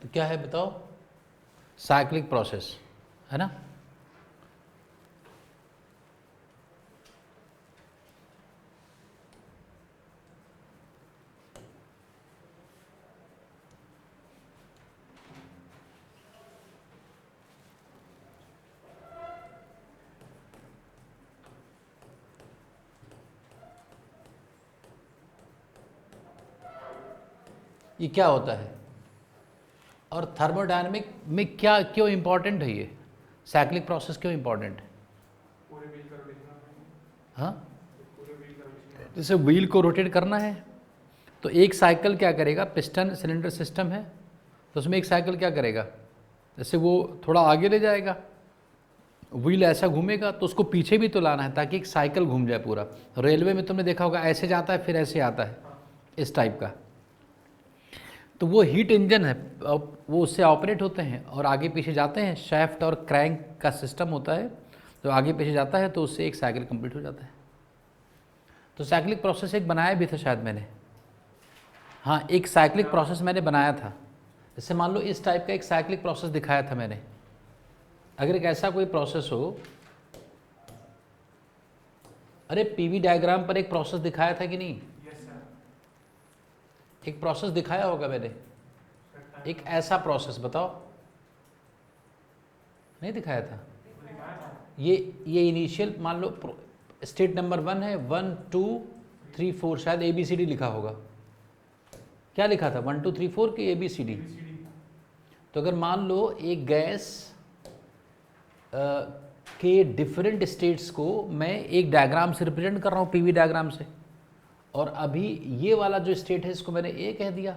तो क्या है बताओ, साइक्लिक प्रोसेस है ना। ये क्या होता है और थर्मोडायनेमिक में क्या क्यों इंपॉर्टेंट है ये साइक्लिक प्रोसेस क्यों इंपॉर्टेंट है? हाँ, जैसे व्हील को रोटेट करना है तो एक साइकिल क्या करेगा, पिस्टन सिलेंडर सिस्टम है तो उसमें एक साइकिल क्या करेगा, जैसे वो थोड़ा आगे ले जाएगा, व्हील ऐसा घूमेगा तो उसको पीछे भी तो लाना है ताकि एक साइकिल घूम जाए पूरा। रेलवे में तुमने देखा होगा ऐसे जाता है फिर ऐसे आता है, इस टाइप का। तो वो हीट इंजन है, वो उससे ऑपरेट होते हैं और आगे पीछे जाते हैं, शैफ्ट और क्रैंक का सिस्टम होता है, तो आगे पीछे जाता है तो उससे एक साइकिल कंप्लीट हो जाता है। तो साइक्लिक प्रोसेस एक बनाया भी था शायद मैंने, हाँ एक साइक्लिक प्रोसेस मैंने बनाया था। जैसे मान लो इस टाइप का एक साइक्लिक प्रोसेस दिखाया था मैंने। अगर एक ऐसा कोई प्रोसेस हो, अरे पीवी डायग्राम पर एक प्रोसेस दिखाया था कि नहीं? एक प्रोसेस दिखाया होगा मैंने, एक ऐसा प्रोसेस बताओ, नहीं दिखाया था? ये इनिशियल मान लो स्टेट नंबर 1 है, 1 2 3 4, शायद ABCD लिखा होगा। क्या लिखा था, 1 2 3 4 की ABCD? तो अगर मान लो एक गैस के डिफरेंट स्टेट्स को मैं एक डायग्राम से रिप्रेजेंट कर रहा हूँ, पीवी डायग्राम से, और अभी ये वाला जो स्टेट है इसको मैंने ए कह दिया।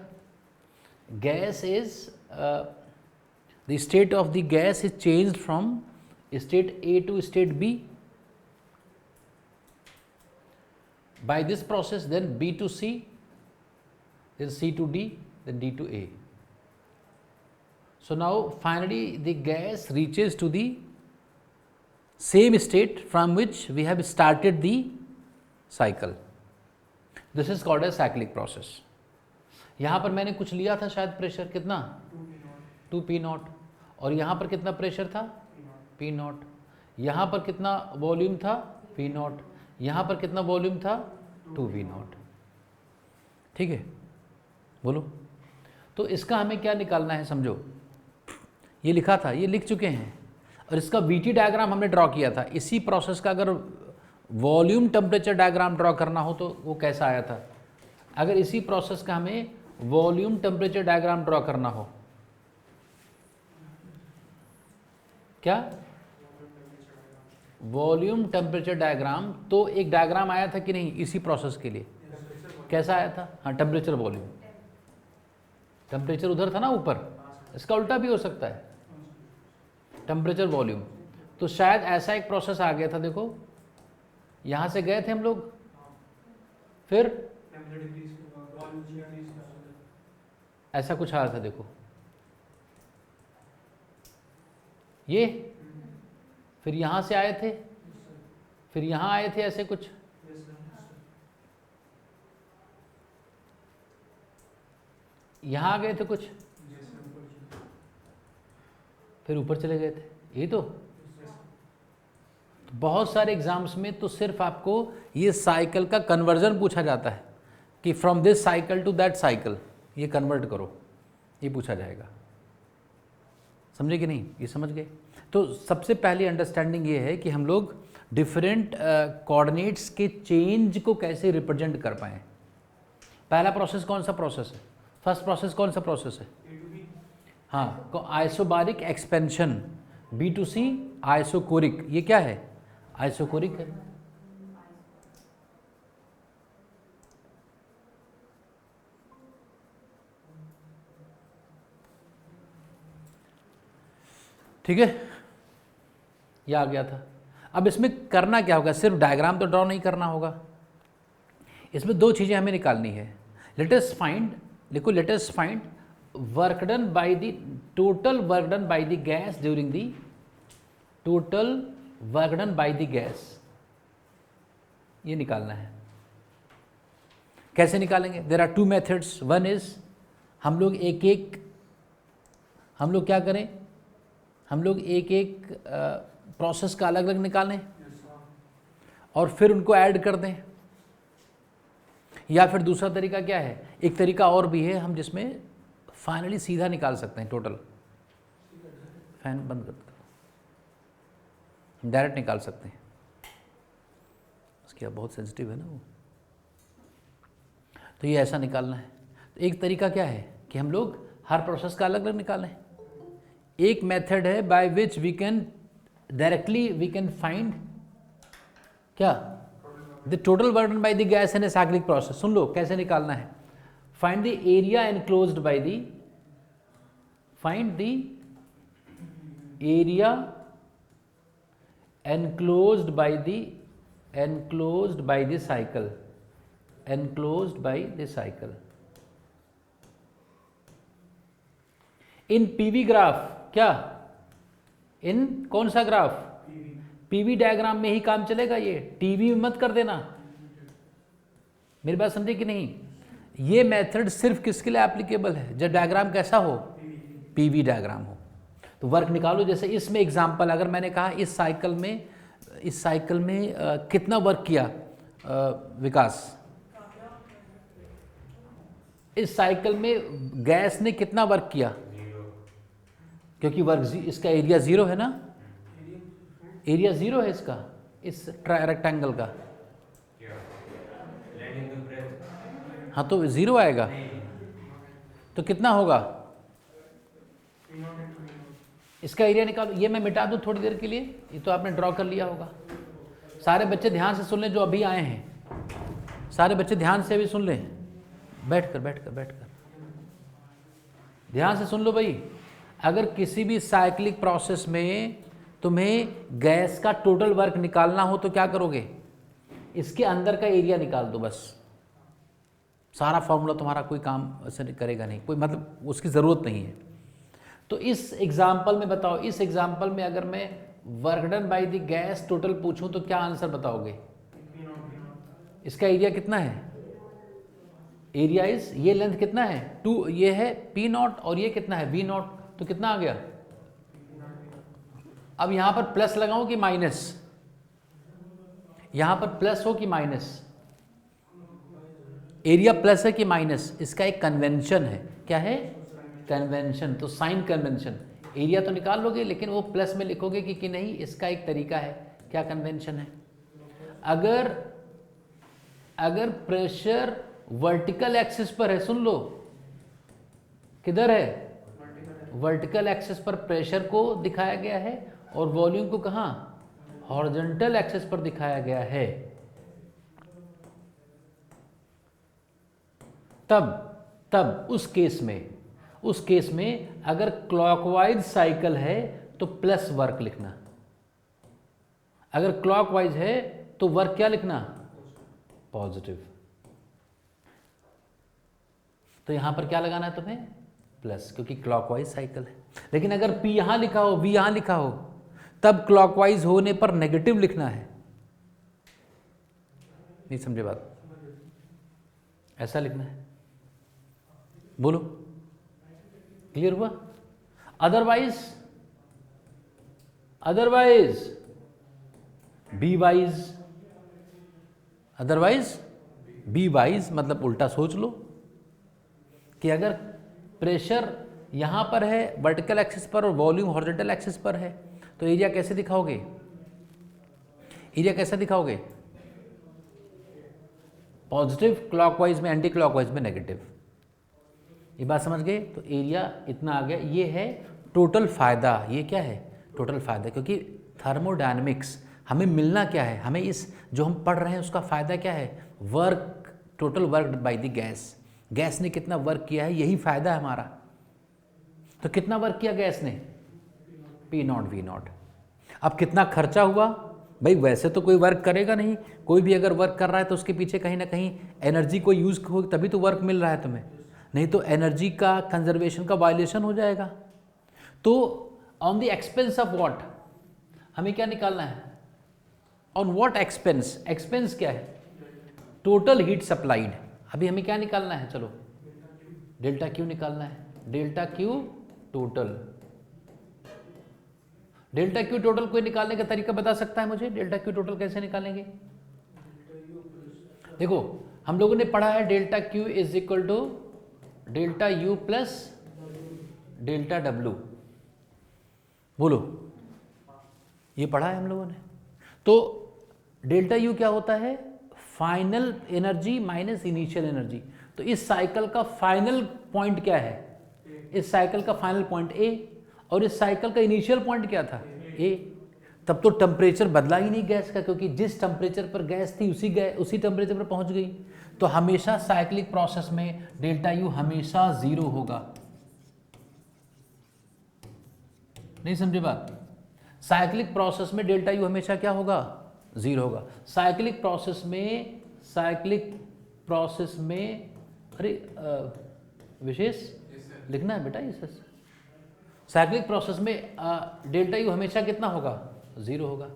Gas is the state of the gas is changed from state A to state B by this process, then B to C, then C to D, then D to A. So now finally the gas reaches to the same state from which we have started the cycle. This is called a cyclic process. यहाँ पर मैंने कुछ लिया था शायद pressure कितना, 2 P not, और यहाँ पर कितना प्रेशर था, P नॉट। यहाँ पर कितना वॉल्यूम था, P नॉट। यहाँ पर कितना वॉल्यूम था, 2V नॉट। ठीक है, बोलो। तो इसका हमें क्या निकालना है, समझो, ये लिखा था, ये लिख चुके हैं, और इसका VT डायग्राम हमने ड्रॉ किया था। इसी प्रोसेस का अगर वॉल्यूम टेम्परेचर डायग्राम ड्रॉ करना हो तो वो कैसा आया था? अगर इसी प्रोसेस का हमें वॉल्यूम टेम्परेचर डायग्राम ड्रॉ करना हो, क्या वॉल्यूम टेम्परेचर डायग्राम, तो एक डायग्राम आया था कि नहीं इसी प्रोसेस के लिए? कैसा आया था? हाँ, टेम्परेचर वॉल्यूम। टेम्परेचर उधर था ना ऊपर, इसका उल्टा भी हो सकता है, टेम्परेचर वॉल्यूम। तो शायद ऐसा एक प्रोसेस आ गया था, देखो यहाँ से गए थे हम लोग, फिर ऐसा कुछ आया था, देखो ये, फिर यहाँ से आए थे, फिर यहाँ आए थे, ऐसे कुछ। यहाँ आ गए थे कुछ, फिर ऊपर चले गए थे, ये तो बहुत सारे एग्जाम्स में तो सिर्फ आपको ये साइकिल का कन्वर्जन पूछा जाता है कि from this cycle to that cycle ये कन्वर्ट करो, ये पूछा जाएगा। समझे कि नहीं? ये समझ गए? तो सबसे पहली अंडरस्टैंडिंग ये है कि हम लोग डिफरेंट कोऑर्डिनेट्स के चेंज को कैसे रिप्रेजेंट कर पाएँ। पहला प्रोसेस कौन सा प्रोसेस है? फर्स्ट प्रोसेस कौन सा प्रोसेस है? हाँ, आइसोबारिक एक्सपेंशन, B2C आइसोकोरिक। ये क्या है? आइसोकोरिक है। ठीक है, ये आ गया था। अब इसमें करना क्या होगा, सिर्फ डायग्राम तो ड्रॉ नहीं करना होगा, इसमें दो चीज़ें हमें निकालनी है। लेट अस फाइंड, लिखो, let us find work done by the total work done by the gas during the total work done by the gas, ये निकालना है। कैसे निकालेंगे? There are two methods. One is हम लोग एक एक हम लोग क्या करें, हम लोग एक एक प्रोसेस का अलग अलग निकालें और फिर उनको ऐड कर दें। या फिर दूसरा तरीका क्या है, एक तरीका और भी है हम जिसमें फाइनली सीधा निकाल सकते हैं टोटल। फैन बंद कर दो, डायरेक्ट निकाल सकते हैं। उसकी अब बहुत सेंसिटिव है ना वो, तो ये ऐसा निकालना है। तो एक तरीका क्या है कि हम लोग हर प्रोसेस का अलग अलग निकालें। एक मेथड है by which we can directly we can find क्या the total burden by the gas in a cyclic process. सुन लो कैसे निकालना है। Find the area enclosed by the find the area enclosed by the cycle, enclosed by the cycle in PV graph. क्या इन कौन सा graph, PV diagram में ही काम चलेगा, ये टीवी में मत कर देना। मेरी बात समझे कि नहीं? ये मेथड सिर्फ किसके लिए एप्लीकेबल है, जब डायग्राम कैसा हो, PV डायग्राम हो। तो वर्क निकालो। जैसे इसमें एग्जांपल, अगर मैंने कहा इस साइकिल में कितना वर्क किया विकास, इस साइकिल में गैस ने कितना वर्क किया, क्योंकि वर्क इसका एरिया 0 है ना, एरिया 0 है इसका, इस रेक्टेंगल का। हाँ तो 0 आएगा, तो कितना होगा, इसका एरिया निकालो। ये मैं मिटा दूं थोड़ी देर के लिए, ये तो आपने ड्रॉ कर लिया होगा। सारे बच्चे ध्यान से सुन लें जो अभी आए हैं, सारे बच्चे ध्यान से भी सुन लें, बैठकर ध्यान से सुन लो भाई। अगर किसी भी साइक्लिक प्रोसेस में तुम्हें गैस का टोटल वर्क निकालना हो तो क्या करोगे, इसके अंदर का एरिया निकाल दो बस। सारा फॉर्मूला तुम्हारा कोई काम ऐसे करेगा नहीं, कोई मतलब उसकी ज़रूरत नहीं है। तो इस एग्जाम्पल में बताओ, इस एग्जाम्पल में अगर मैं work done by the gas total पूछूं तो क्या आंसर बताओगे? इसका एरिया कितना है, एरिया इज, ये लेंथ कितना है 2, ये है P0 और ये कितना है V0, तो कितना आ गया। अब यहां पर प्लस लगाऊं कि माइनस, यहां पर प्लस हो कि माइनस, एरिया प्लस है कि माइनस, इसका एक कन्वेंशन है। क्या है, कन्वेंशन। तो साइन कन्वेंशन, एरिया तो निकाल लोगे लेकिन वो प्लस में लिखोगे कि नहीं, इसका एक तरीका है। क्या कन्वेंशन है, अगर प्रेशर वर्टिकल एक्सिस पर है, सुन लो किधर है, वर्टिकल एक्सिस पर प्रेशर को दिखाया गया है और वॉल्यूम को कहां, हॉरिजॉन्टल एक्सिस पर दिखाया गया है, तब उस केस में अगर क्लॉकवाइज साइकिल है तो प्लस वर्क लिखना, अगर क्लॉकवाइज है तो वर्क क्या लिखना, पॉजिटिव। तो यहां पर क्या लगाना है तुम्हें, प्लस, क्योंकि क्लॉकवाइज साइकिल है। लेकिन अगर P यहां लिखा हो, V यहां लिखा हो, तब क्लॉकवाइज होने पर नेगेटिव लिखना है। नहीं समझे बात, ऐसा लिखना है, बोलो क्लियर हुआ? अदरवाइज बी वाइज मतलब उल्टा सोच लो कि अगर प्रेशर यहां पर है वर्टिकल एक्सिस पर और वॉल्यूम हॉरिजॉन्टल एक्सिस पर है तो एरिया कैसे दिखाओगे, एरिया कैसा दिखाओगे, पॉजिटिव क्लॉकवाइज में, एंटी क्लॉकवाइज में नेगेटिव। ये बात समझ गए? तो एरिया इतना आ गया। ये है टोटल फायदा, ये क्या है, टोटल फायदा। क्योंकि थर्मोडायनेमिक्स हमें मिलना क्या है, हमें इस जो हम पढ़ रहे हैं उसका फायदा क्या है, work, total work by the gas, gas ने कितना वर्क किया है, यही फायदा है हमारा। तो कितना वर्क किया गैस ने, P0 V0। अब कितना खर्चा हुआ, भाई वैसे तो कोई वर्क करेगा नहीं, कोई भी अगर वर्क कर रहा है तो उसके पीछे कहीं ना कहीं एनर्जी को यूज हो तभी तो वर्क मिल रहा है तुम्हें, नहीं तो एनर्जी का कंजर्वेशन का वायलेशन हो जाएगा। तो on the expense of what, हमें क्या निकालना है, ऑन व्हाट एक्सपेंस, एक्सपेंस क्या है, टोटल हीट सप्लाइड। अभी हमें क्या निकालना है, चलो डेल्टा क्यू निकालना है, delta Q total. Delta Q total कोई निकालने का तरीका बता सकता है मुझे? डेल्टा क्यू टोटल कैसे निकालेंगे? देखो हम लोगों ने पढ़ा है delta Q is equal to delta U plus delta W. बोलो, ये पढ़ा है हम लोगों ने। तो डेल्टा यू क्या होता है? Final energy minus initial energy. तो इस साइकिल का फाइनल पॉइंट क्या है? इस साइकिल का फाइनल पॉइंट ए, और इस साइकिल का इनिशियल पॉइंट क्या था? ए। तब तो टेम्परेचर बदला ही नहीं गैस का, क्योंकि जिस टेम्परेचर पर गैस थी उसी टेम्परेचर पर पहुंच गई। तो हमेशा साइक्लिक प्रोसेस में डेल्टा यू हमेशा 0 होगा। नहीं समझे बात? साइक्लिक प्रोसेस में डेल्टा यू हमेशा क्या होगा? 0 होगा। साइक्लिक प्रोसेस में अरे विशेष लिखना है बेटा इसे। साइक्लिक प्रोसेस में डेल्टा यू हमेशा कितना होगा? 0 होगा।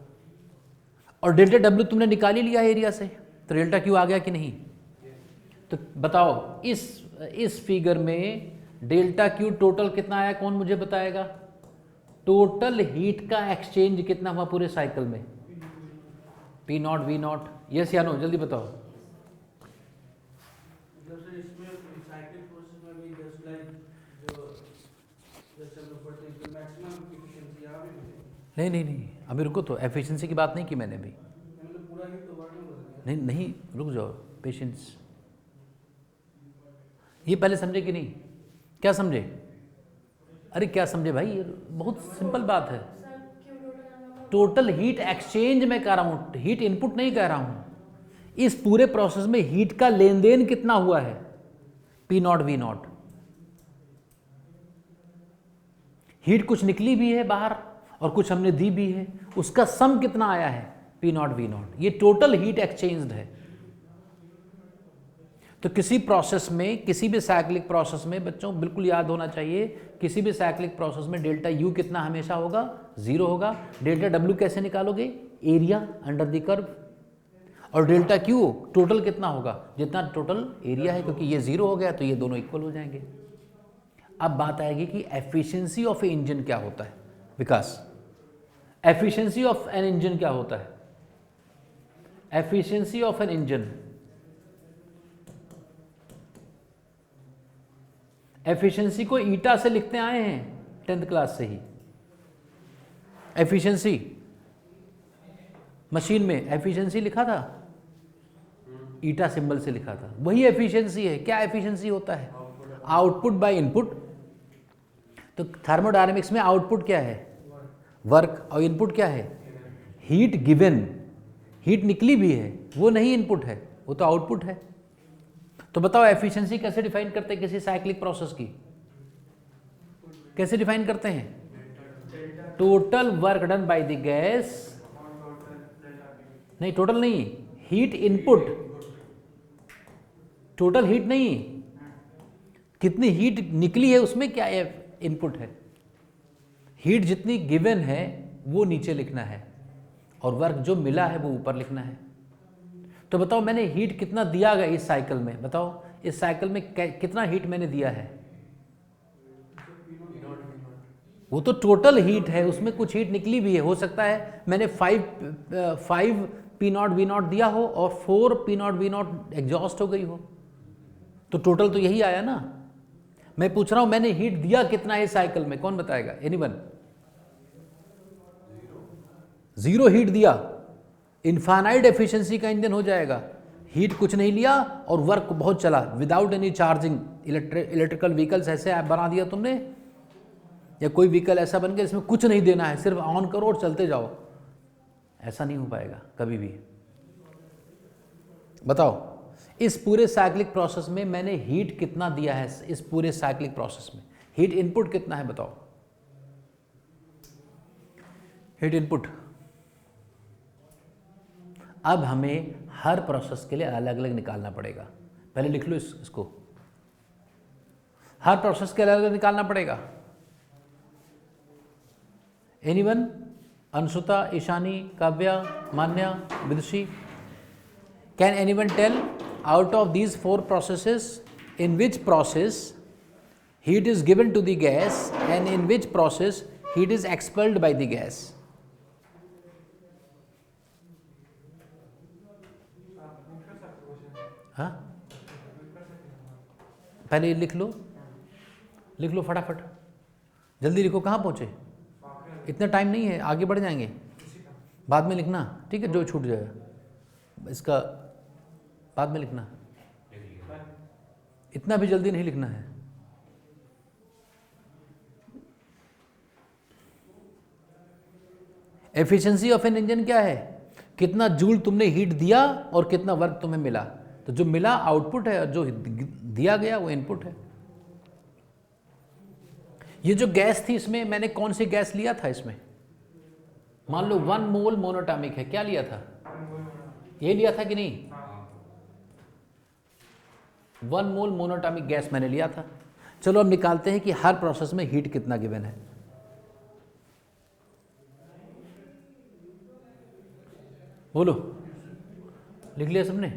और डेल्टा डब्ल्यू तुमने निकाल ही लिया है एरिया से, तो डेल्टा क्यू आ गया कि नहीं? तो बताओ इस फिगर में डेल्टा क्यू टोटल कितना आया? कौन मुझे बताएगा? टोटल हीट का एक्सचेंज कितना हुआ पूरे साइकिल में? P naught V naught. Yes या नो? जल्दी बताओ। नहीं अभी रुको, तो एफिशिएंसी की बात नहीं की मैंने अभी। नहीं रुक जाओ, पेशेंस। ये पहले समझे कि नहीं? क्या समझे? अरे क्या समझे भाई, ये बहुत सिंपल बात है। टोटल हीट एक्सचेंज मैं कह रहा हूं, हीट इनपुट नहीं कह रहा हूं। इस पूरे प्रोसेस में हीट का लेन देन कितना हुआ है? P naught V naught. Heat कुछ निकली भी है बाहर और कुछ हमने दी भी है, उसका सम कितना आया है? P naught V naught. ये टोटल हीट एक्सचेंज्ड है। तो किसी प्रोसेस में, किसी भी साइक्लिक प्रोसेस में बच्चों बिल्कुल याद होना चाहिए, किसी भी साइक्लिक प्रोसेस में डेल्टा यू कितना हमेशा होगा? 0 होगा। डेल्टा डब्ल्यू कैसे निकालोगे? Area under the curve. और डेल्टा क्यू टोटल कितना होगा? जितना टोटल एरिया है, क्योंकि ये 0 हो गया तो ये दोनों इक्वल हो जाएंगे। अब बात आएगी कि एफिशिएंसी ऑफ ए इंजन क्या होता है? Vikas, efficiency of an engine क्या होता है? Efficiency of an engine, efficiency को ईटा से लिखते आए हैं 10th क्लास से ही। एफिशिएंसी मशीन में एफिशिएंसी लिखा था, ईटा सिंबल से लिखा था, वही एफिशिएंसी है। क्या एफिशिएंसी होता है? Output by input. तो थर्मोडायनेमिक्स में आउटपुट क्या है? वर्क। और इनपुट क्या है? Heat given. हीट निकली भी है, वो नहीं इनपुट है, वो तो आउटपुट है। तो बताओ एफिशिएंसी कैसे डिफाइन करते हैं किसी साइक्लिक प्रोसेस की? कैसे डिफाइन करते हैं? Total work done by the gas. नहीं, टोटल नहीं, हीट इनपुट। टोटल हीट नहीं, कितनी हीट निकली है उसमें क्या इनपुट है। हीट जितनी गिवन है वो नीचे लिखना है, और वर्क जो मिला है वो ऊपर लिखना है। तो बताओ मैंने हीट कितना दिया गया इस साइकिल में? बताओ इस साइकिल में कितना हीट मैंने दिया है? वो तो टोटल हीट है, उसमें कुछ हीट निकली भी है। हो सकता है मैंने 5 पी नॉट वी नॉट दिया हो और 4 P naught V naught exhaust हो गई हो, तो टोटल तो यही आया ना। मैं पूछ रहा हूं मैंने हीट दिया कितना है इस साइकिल में? कौन बताएगा? एनीवन? 0 हीट दिया, इनफाइनाइट एफिशिएंसी का इंजन हो जाएगा। हीट कुछ नहीं लिया और वर्क बहुत चला without any charging. Electrical vehicles ऐसे ऐप बना दिया तुमने, या कोई व्हीकल ऐसा बन गया इसमें कुछ नहीं देना है, सिर्फ ऑन करो और चलते जाओ, ऐसा नहीं हो पाएगा कभी भी। बताओ इस पूरे साइक्लिक प्रोसेस में मैंने हीट कितना दिया है? इस पूरे साइक्लिक प्रोसेस में हीट इनपुट कितना है? बताओ हीट इनपुट। अब हमें हर प्रोसेस के लिए अलग अलग निकालना पड़ेगा। पहले लिख लो इसको, हर प्रोसेस के अलग अलग निकालना पड़ेगा। Anyone? Anshuta, Ishani, Kavya, Manya, Vidushi? Can anyone tell out of these 4 processes in which process heat is given to the gas and in which process heat is expelled by the gas. हाँ, पहले ये लिख लो फटाफट, जल्दी लिखो। कहाँ पहुँचे? इतना टाइम नहीं है, आगे बढ़ जाएंगे, बाद में लिखना, ठीक है? जो छूट जाएगा इसका बाद में लिखना, इतना भी जल्दी नहीं लिखना है। एफिशिएंसी ऑफ एन इंजन क्या है? कितना जूल तुमने हीट दिया और कितना वर्क तुम्हें मिला। तो जो मिला आउटपुट है और जो दिया गया वो इनपुट है। ये जो गैस थी इसमें मैंने कौन सी गैस लिया था? इसमें मान लो 1 मोल मोनोटॉमिक है, क्या लिया था? ये लिया था कि नहीं? 1 मोल मोनोटॉमिक गैस मैंने लिया था। चलो अब निकालते हैं कि हर प्रोसेस में हीट कितना गिवन है। बोलो, लिख लिया सबने?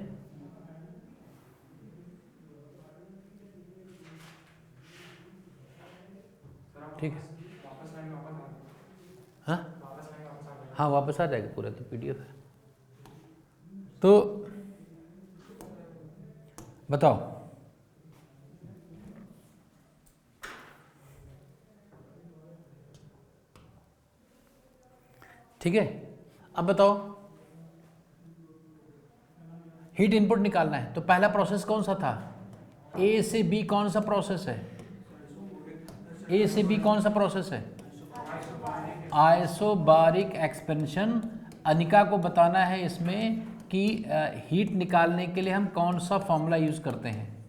ठीक है, हाँ वापस आ जाएगा, पूरा तो पीडीएफ है। तो बताओ, ठीक है? अब बताओ, हीट इनपुट निकालना है तो पहला प्रोसेस कौन सा था? ए से बी कौन सा प्रोसेस है? ए से बी कौन सा प्रोसेस है? Isobaric expansion. अनिका को बताना है इसमें कि हीट निकालने के लिए हम कौन सा फॉर्मूला यूज करते हैं।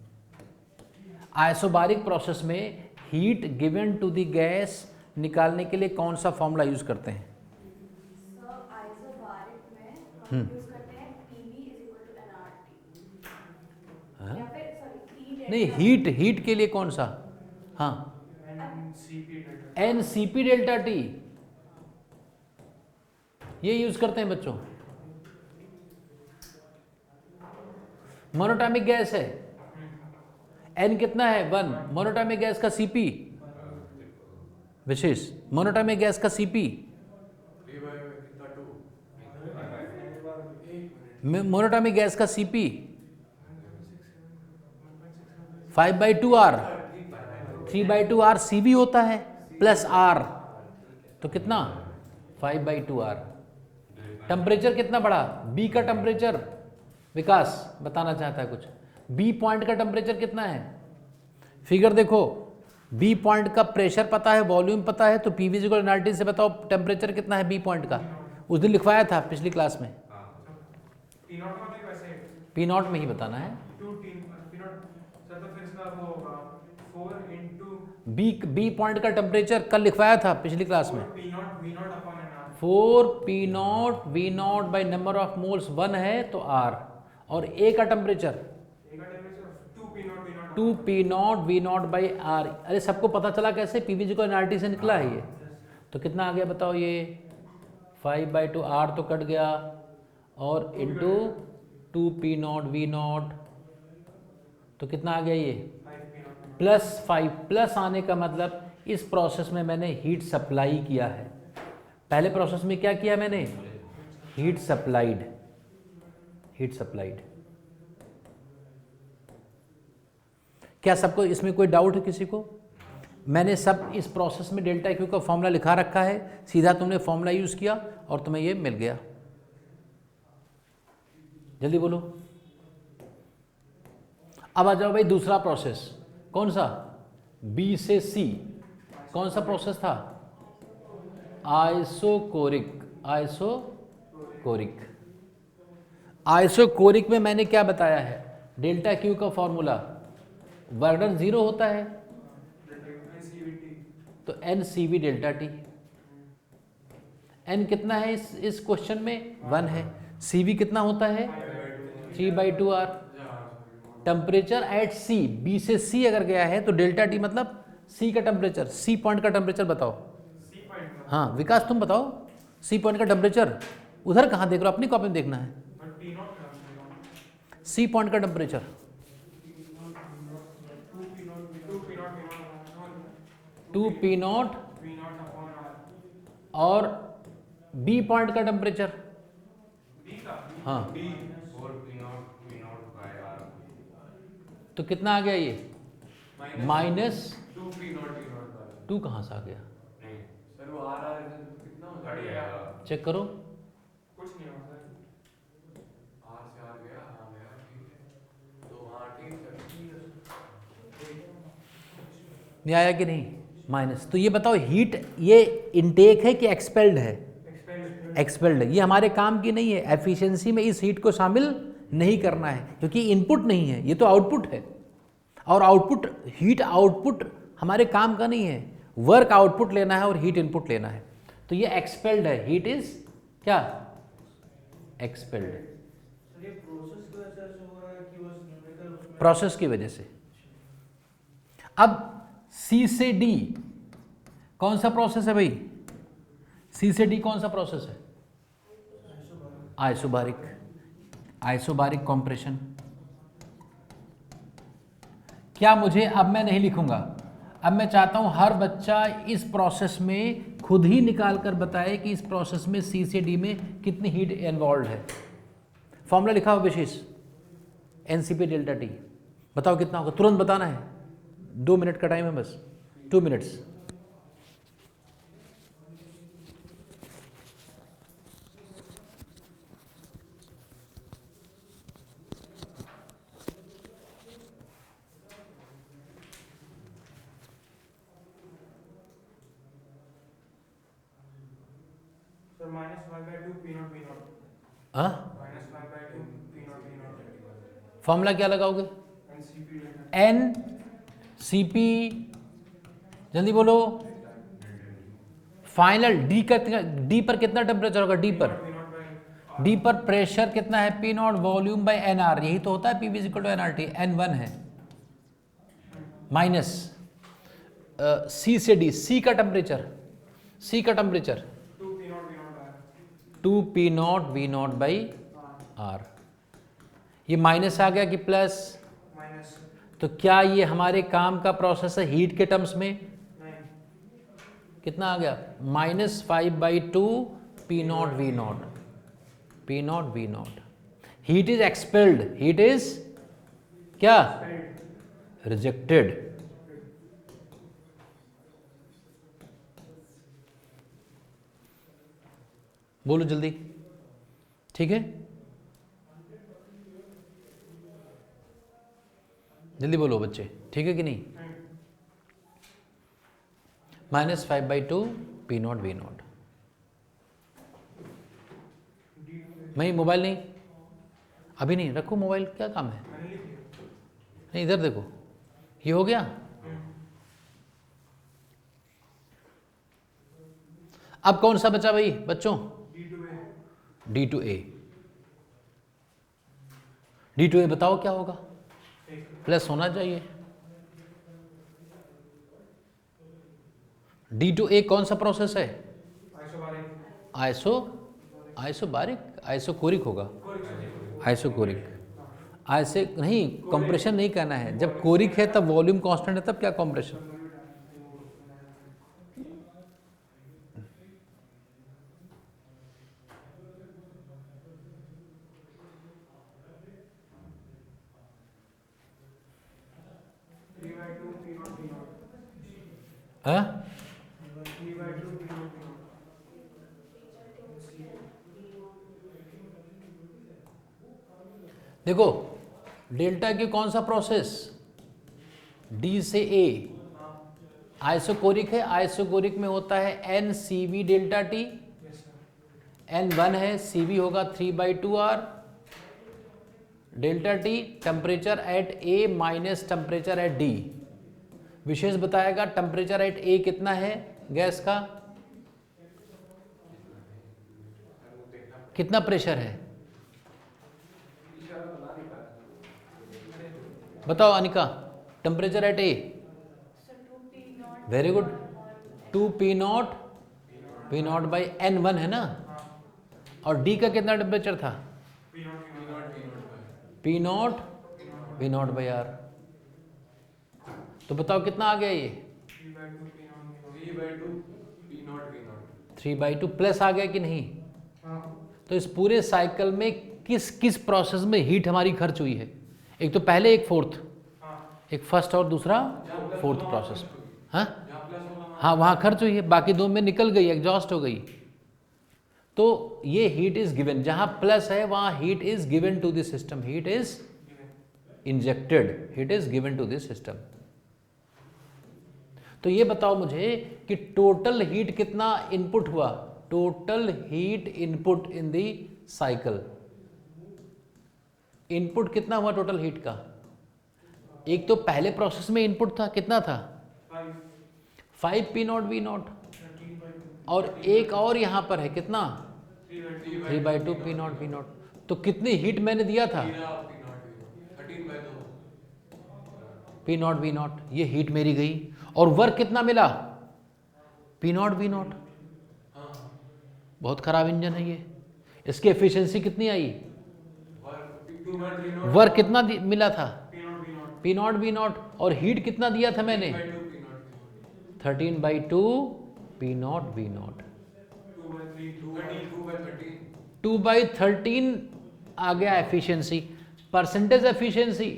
आइसोबारिक प्रोसेस में heat given to the gas निकालने के लिए कौन सा फॉर्मूला यूज करते हैं? नहीं, हीट के लिए कौन सा? हाँ, NCP डेल्टा टी, ये यूज करते हैं बच्चों। मोनोटॉमिक गैस है, N कितना है? 1। मोनोटॉमिक गैस का CP विशेष, मोनोटॉमिक गैस का CP, मोनोटॉमिक गैस का CP 5/2R, 3/2R CV होता है प्लस R, तो कितना? 5/2R। टेम्परेचर कितना बढ़ा? B का टेम्परेचर, विकास बताना चाहता है कुछ। B पॉइंट का टेम्परेचर कितना है? फिगर देखो, B पॉइंट का प्रेशर पता है, वॉल्यूम पता है, तो PV = nRT से बताओ टेम्परेचर कितना है B पॉइंट का। उस दिन लिखवाया था पिछली क्लास में। P0 में ही बताना है। बी पॉइंट का टेम्परेचर कल लिखवाया था पिछली क्लास में। 4 P0 V0 by number of moles 1 है तो R, और A का temperature 2 P0 V0 by R। अरे सबको पता चला कैसे? PV = nRT से निकला है ये। तो कितना आ गया बताओ? ये 5/2R तो कट गया, और इंटू 2 P0 V0, तो कितना आ गया? ये +5। प्लस आने का मतलब इस प्रोसेस में मैंने हीट सप्लाई किया है। पहले प्रोसेस में क्या किया मैंने? Heat supplied. क्या सबको इसमें कोई डाउट है किसी को? मैंने सब इस प्रोसेस में डेल्टा क्यू का फॉर्मूला लिखा रखा है, सीधा तुमने फॉर्मूला यूज किया और तुम्हें ये मिल गया। जल्दी बोलो। अब आ जाओ भाई दूसरा प्रोसेस, कौन सा? B से C, कौन सा प्रोसेस था? आइसोकोरिक में मैंने क्या बताया है? डेल्टा क्यू का फॉर्मूला, वर्डन 0 होता है तो NCV डेल्टा टी। N कितना है इस क्वेश्चन में? 1 है। CV कितना होता है? 3/2R। Temperature at C, B से C अगर गया है तो डेल्टा टी मतलब C का टेम्परेचर, C पॉइंट का टेम्परेचर बताओ। हाँ विकास तुम बताओ, C पॉइंट का टेम्परेचर। उधर कहाँ देख रहे हो? अपनी कॉपी में देखना है। C पॉइंट का टेम्परेचर 2 पी नॉट और बी पॉइंट का टेम्परेचर, हाँ, तो कितना आ गया ये माइनस 2 कहाँ से आ गया? सर वो आ रहा है कितना हो जाएगा? चेक करो, कुछ नहीं होगा सर, आर से आर गया, हाँ गया, ठीक है, तो हाँ ठीक है। नहीं आया कि नहीं? माइनस। तो ये बताओ हीट ये इनटेक है कि एक्सपेल्ड है? एक्सपेल्ड है। ये हमारे काम की नहीं है, एफिशिएंसी में इस हीट को शामिल नहीं करना है क्योंकि इनपुट नहीं है, ये तो आउटपुट है। और आउटपुट, हीट आउटपुट हमारे काम का नहीं है, वर्क आउटपुट लेना है और हीट इनपुट लेना है। तो ये एक्सपेल्ड है, हीट इज क्या? एक्सपेल्ड। प्रोसेस की वजह से। अब सी से डी कौन सा प्रोसेस है भाई? सी से डी कौन सा प्रोसेस है? आइसोबारिक। Isobaric compression. क्या मुझे, अब मैं नहीं लिखूंगा, अब मैं चाहता हूं हर बच्चा इस प्रोसेस में खुद ही निकाल कर बताए कि इस प्रोसेस में सी से डी में कितनी हीट इन्वॉल्व है। फॉर्मूला लिखा हो विशेष, एनसीपी डेल्टा टी, बताओ कितना होगा, तुरंत बताना है, 2 मिनट का टाइम है बस, 2 मिनट्स। फॉर्मूला क्या लगाओगे? एन सी पी, जल्दी बोलो, फाइनल डी का, डी पर कितना टेम्परेचर होगा? डी पर प्रेशर कितना है? P naught volume by n R, यही तो होता है P V equal to n R T, N 1 है, माइनस सी से डी, सी का temperature, 2 P naught V naught by R. ये माइनस आ गया कि प्लस? तो क्या ये हमारे काम का प्रोसेस है हीट के टर्म्स में? कितना आ गया? -5/2 P naught V naught, P naught V naught. Heat is expelled, heat is क्या? रिजेक्टेड। बोलो जल्दी, ठीक है, जल्दी बोलो बच्चे, ठीक है कि नहीं? -5/2 पी नॉट वी नॉट। नहीं मोबाइल नहीं, अभी नहीं रखो मोबाइल, क्या काम है? नहीं इधर देखो, ये हो गया। अब कौन सा बचा भाई बच्चों? D2A। D2A बताओ क्या होगा? प्लस होना चाहिए। D2A कौन सा प्रोसेस है? आइसोबारिक, आइसोकोरिक होगा, आइसोकोरिक। ऐसे नहीं, कंप्रेशन नहीं करना है, जब कोरिक है तब वॉल्यूम कांस्टेंट है, तब क्या कंप्रेशन? हाँ? देखो डेल्टा की कौन सा प्रोसेस? डी से ए, आइसोकोरिक है, आइसोकोरिक में होता है N C V delta T, N 1 है, सी वी होगा 3/2R delta T, temperature at A minus temperature at D. विशेष बताएगा टेम्परेचर एट ए कितना है गैस का, कितना प्रेशर है, बताओ Anika, temperature at A? Very good, 2 P naught V naught by N 1 है ना, और डी का कितना टेम्परेचर था? P naught V naught by R. तो बताओ कितना आ गया ये? 3/2 P naught V naught. 3/2 plus आ गया कि नहीं? हाँ तो इस पूरे साइकिल में किस किस प्रोसेस में हीट हमारी खर्च हुई है? एक तो पहले, एक फोर्थ, हाँ एक फर्स्ट और दूसरा जहाँ प्लस फोर्थ होगा प्रोसेस। वहाँ खर्च होगी। हाँ जहाँ प्लस होगा वहाँ हाँ, वहाँ खर्च हुई है, बाकी दो में निकल गई, एग्जॉस्ट हो गई। तो ये हीट इज गिवन, जहाँ प्लस है वहाँ heat is given to this system, heat is injected, heat is given to this system. तो ये बताओ मुझे कि टोटल हीट कितना इनपुट हुआ? Total heat input in the cycle, input कितना हुआ टोटल हीट का? एक तो पहले प्रोसेस में इनपुट था, कितना था? 5 P नॉट V नॉट, और एक और यहाँ पर है कितना? 3/2 P नॉट V नॉट। तो कितनी हीट मैंने दिया था? 13 P नॉट V नॉट, ये हीट मेरी गई। और वर्क कितना मिला? P naught V not. बहुत खराब इंजन है ये, इसकी एफिशिएंसी कितनी आई? वर्क कितना मिला था? P naught V not. और हीट कितना दिया था मैंने? 13/2 P नॉट V नॉट। 2/13 आ गया एफिशिएंसी। परसेंटेज एफिशिएंसी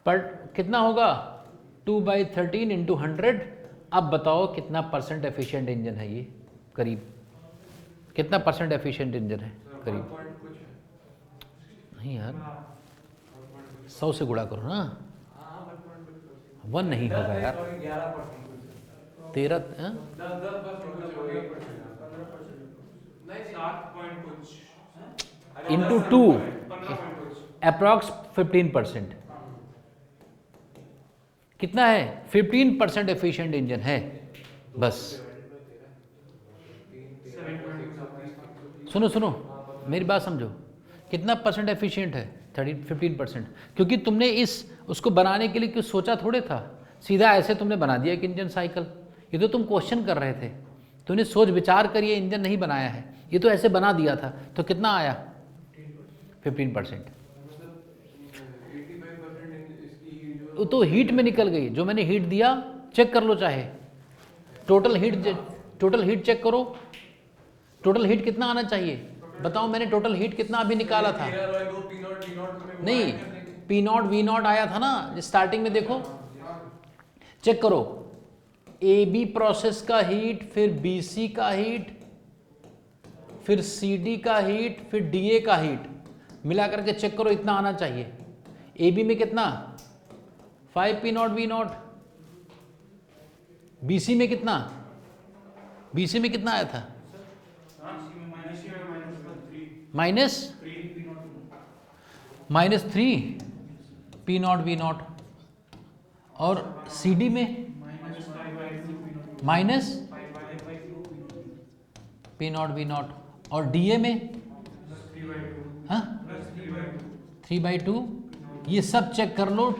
पर कितना होगा? 2/13 इंटू 100। अब बताओ कितना परसेंट एफिशिएंट इंजन है ये? करीब कितना परसेंट एफिशिएंट इंजन है? करीब नहीं यार, 100 से गुणा करो ना, 1 नहीं होगा यार। 13 इंटू 2 अप्रॉक्स 15%। कितना है? 15% एफिशिएंट इंजन है बस। सुनो सुनो, मेरी बात समझो, कितना परसेंट एफिशिएंट है? 15%। क्योंकि तुमने उसको बनाने के लिए कुछ सोचा थोड़े था, सीधा ऐसे तुमने बना दिया कि इंजन साइकिल। ये तो तुम क्वेश्चन कर रहे थे, तुमने सोच विचार कर ये इंजन नहीं बनाया है, ये तो ऐसे बना दिया था। तो कितना आया? 15%। तो हीट में निकल गई, जो मैंने हीट दिया, चेक कर लो चाहे टोटल हीट चेक करो। टोटल हीट कितना आना चाहिए बताओ? मैंने टोटल हीट कितना अभी निकाला था? नहीं, P नॉट V नॉट आया था ना स्टार्टिंग में, देखो चेक करो। AB प्रोसेस का हीट, फिर BC का हीट, फिर CD का हीट, फिर DA का हीट, मिला करके चेक करो, इतना आना चाहिए। AB में कितना? 5 P naught V not. BC में कितना? BC में कितना आया था? -3 P नॉट V नॉट। और CD में minus P naught V not. और DA में 3/2। ये सब चेक कर लो,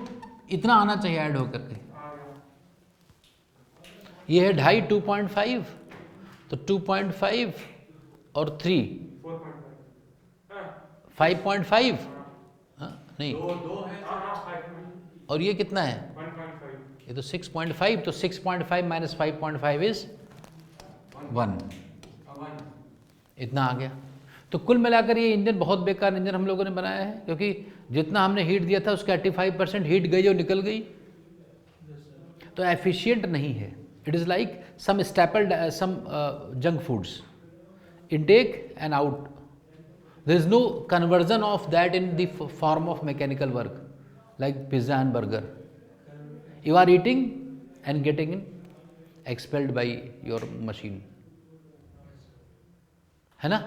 इतना आना चाहिए ऐड होकर के। ये है 2.5 2.5, तो 2.5 और 3 5.5। नहीं, और ये कितना है? ये तो 6.5, तो 6.5 माइनस 5.5 इज 1, इतना आ गया। तो कुल मिलाकर ये इंजन बहुत बेकार इंजन हम लोगों ने बनाया है, क्योंकि जितना हमने हीट दिया था उसका 85% हीट गई और निकल गई, तो एफिशिएंट नहीं है। It is like some stapled some junk foods, intake and out. There is no conversion of that in the form of mechanical work like pizza and burger. You are eating and getting expelled by your machine, है ना?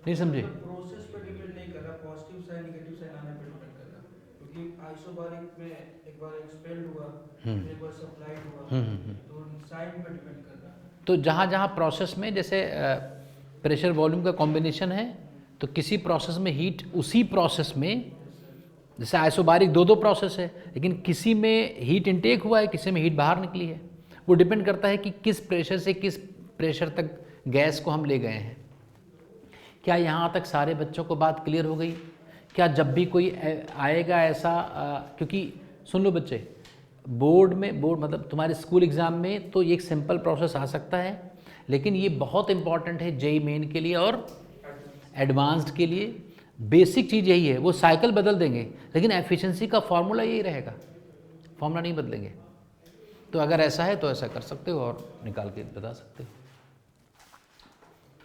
नहीं समझे? Process पे depend नहीं कर रहा, positive side negative side आने पे डिपेंड कर रहा, क्योंकि आइसोबारिक में एक बार एक्सपेल्ड हुआ, एक बार सप्लाइड हुआ, तो साइड पे डिपेंड कर रहा है। तो जहाँ जहाँ प्रोसेस में जैसे प्रेशर वॉल्यूम का कॉम्बिनेशन है, तो किसी प्रोसेस में हीट, उसी प्रोसेस में जैसे आइसोबारिक दो प्रोसेस है, लेकिन किसी में हीट इनटेक हुआ है, किसी में हीट बाहर निकली है। वो डिपेंड करता है कि किस प्रेशर से किस प्रेशर तक गैस को हम ले गए हैं। क्या यहाँ तक सारे बच्चों को बात क्लियर हो गई? क्या जब भी कोई आएगा ऐसा, क्योंकि सुन लो बच्चे, बोर्ड मतलब तुम्हारे स्कूल एग्ज़ाम में तो ये एक सिंपल प्रोसेस आ सकता है, लेकिन ये बहुत इंपॉर्टेंट है जेई मेन के लिए और एडवांस्ड के लिए। बेसिक चीज़ यही है, वो साइकिल बदल देंगे लेकिन एफिशिएंसी का फॉर्मूला यही रहेगा, फॉर्मूला नहीं बदलेंगे। तो अगर ऐसा है तो ऐसा कर सकते हो और निकाल के बता सकते हो।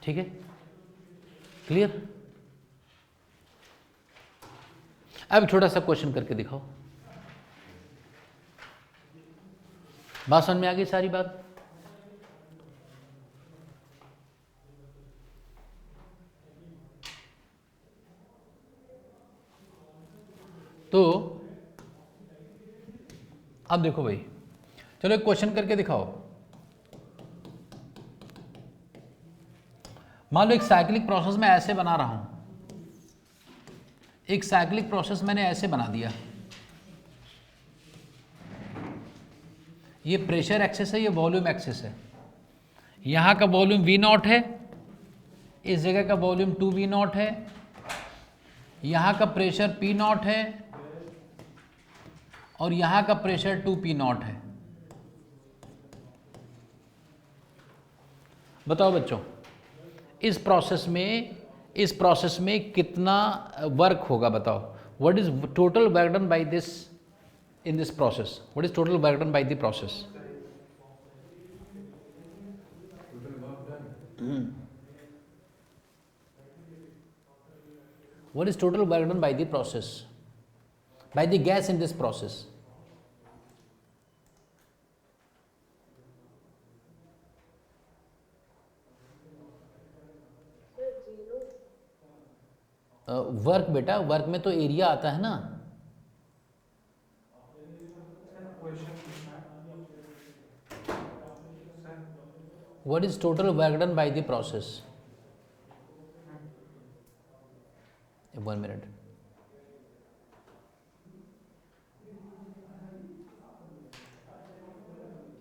ठीक है, क्लियर? अब छोटा सा क्वेश्चन करके दिखाओ। बात समझ में आ गई सारी बात? तो अब देखो भाई, चलो एक क्वेश्चन करके दिखाओ। मान लो एक साइक्लिक प्रोसेस मैं ऐसे बना रहा हूं, एक साइक्लिक प्रोसेस मैंने ऐसे बना दिया। ये प्रेशर एक्सिस है, ये वॉल्यूम एक्सिस है। यहां का वॉल्यूम V0 है, इस जगह का वॉल्यूम 2V0 है, यहां का प्रेशर P0 है और यहां का प्रेशर 2P0 है। बताओ बच्चों, इस प्रोसेस में कितना वर्क होगा? बताओ, what is total work done by this in this process? What is total work done by the process? What is total work done by the process, by the gas in this process? Work बेटा, work में तो area आता है ना। What is total work done by the process? 1 minute.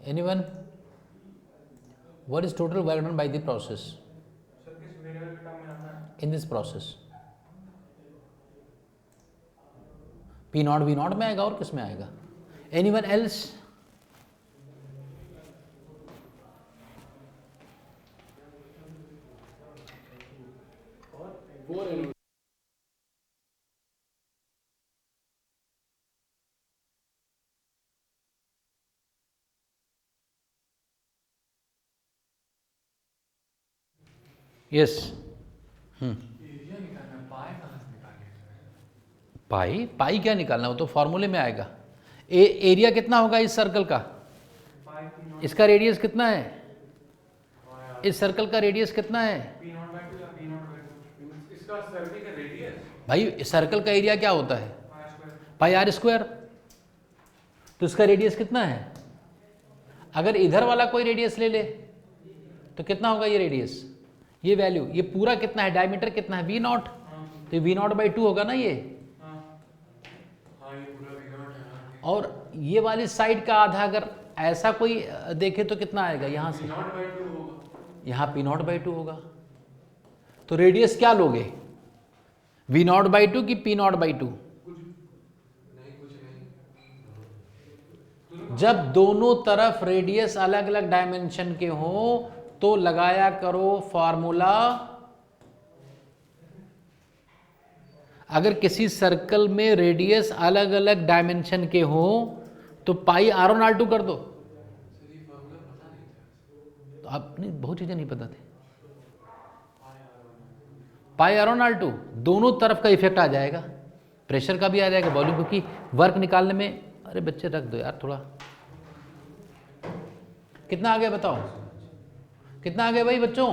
Anyone? What is total work done by the process? Sir किस variable के term में आता है? In this process? P0 V0 में आएगा और किस में आएगा? Anyone else? यस। एरिया निकालना, पाई कहाँ से निकालें? पाई क्या निकालना, वो तो फॉर्मूले में आएगा। एरिया कितना होगा इस सर्कल का? इसका रेडियस कितना है? इस सर्कल का रेडियस कितना है? P0/2 या P0/2? इसका सर्कल का रेडियस भाई सर्कल का एरिया क्या होता है? R²। Pi R square. तो इसका रेडियस कितना है? अगर इधर वाला कोई रेडियस ले ले तो कितना होगा ये रेडियस, ये वैल्यू? ये पूरा कितना है, डायमीटर कितना है? V0। तो V0/2 होगा ना ये। हाँ, ये पूरा V0 है ना। और ये वाली साइड का आधा अगर ऐसा कोई देखे तो कितना आएगा? यहाँ से P0/2 होगा। यहाँ P0/2 होगा। तो रेडियस क्या लोगे, V0/2 की P0/2? कुछ नहीं। जब दोनों तरफ रेडियस अलग अलग डायमेंशन के हो तो लगाया करो फॉर्मूला। अगर किसी सर्कल में रेडियस अलग अलग डायमेंशन के हो तो पाई R1 R2 कर दो। सर ये फॉर्मूला पता नहीं था। तो आप नहीं, बहुत चीजें नहीं पता थे। पाई R1 R2 दोनों तरफ का इफेक्ट आ जाएगा, प्रेशर का भी आ जाएगा, वॉल्यूम, क्योंकि वर्क निकालने में, अरे बच्चे रख दो यार थोड़ा। कितना आ गया बताओ, कितना आ गया भाई बच्चों?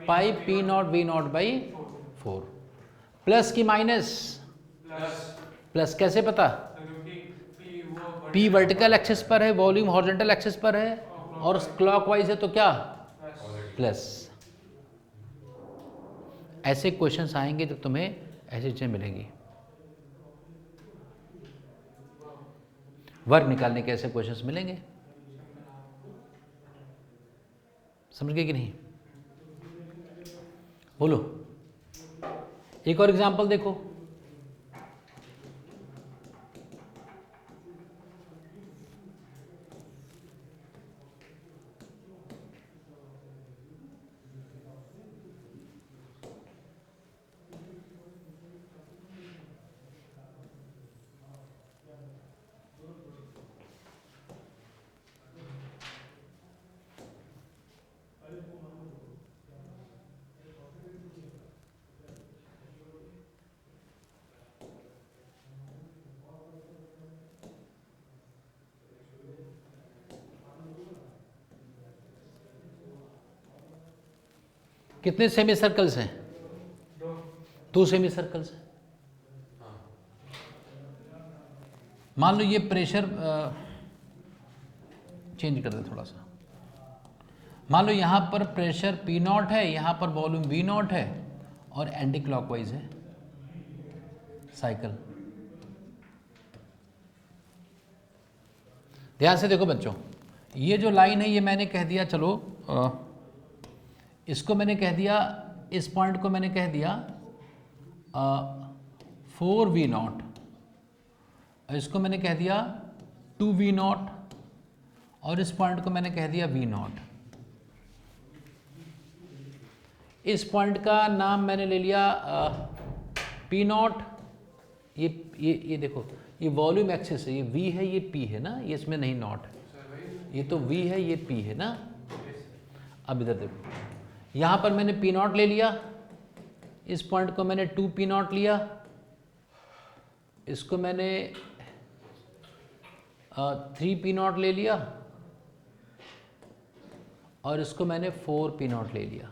पाई P0V0/4 प्लस की माइनस? प्लस कैसे पता? P वर्टिकल एक्सिस पर है, वॉल्यूम हॉरिजॉन्टल एक्सिस पर है और क्लॉकवाइज है तो क्या? प्लस। ऐसे क्वेश्चंस आएंगे जब तुम्हें ऐसी चीजें मिलेंगी। वर्क निकालने के ऐसे क्वेश्चंस मिलेंगे, समझ गए कि नहीं? बोलो, एक और एग्जांपल देखो। कितने सेमी सर्कल्स हैं? 2 सेमी सर्कल्स हैं। मान लो ये प्रेशर चेंज कर दे थोड़ा सा। मान लो यहाँ पर प्रेशर P नॉट है, यहाँ पर वॉल्यूम V नॉट है और एंटी क्लॉकवाइज है साइकिल। ध्यान से देखो बच्चों, ये जो लाइन है ये मैंने कह दिया, चलो इसको मैंने कह दिया, इस पॉइंट को मैंने कह दिया 4V नॉट, इसको मैंने कह दिया 2V नॉट और इस पॉइंट को मैंने कह दिया V नॉट। इस पॉइंट का नाम मैंने ले लिया P नॉट। ये देखो, ये वॉल्यूम एक्सिस है, ये V है, ये P है ना, ये इसमें नहीं नॉट है, ये तो V है, ये P है ना। अब इधर देखो, यहाँ पर मैंने P नॉट ले लिया, इस पॉइंट को मैंने 2P नॉट लिया, इसको मैंने 3P नॉट ले लिया और इसको मैंने 4P नॉट ले लिया।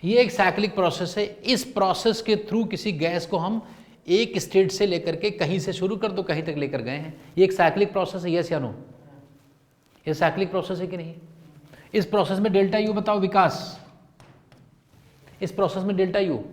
ये एक साइक्लिक प्रोसेस है। इस प्रोसेस के थ्रू किसी गैस को हम एक स्टेट से लेकर के, कहीं से शुरू कर दो कहीं तक लेकर गए हैं। ये एक साइक्लिक प्रोसेस है, यस या नो? ये साइक्लिक प्रोसेस है कि नहीं? इस प्रोसेस में डेल्टा यू बताओ विकास, इस प्रोसेस में डेल्टा यू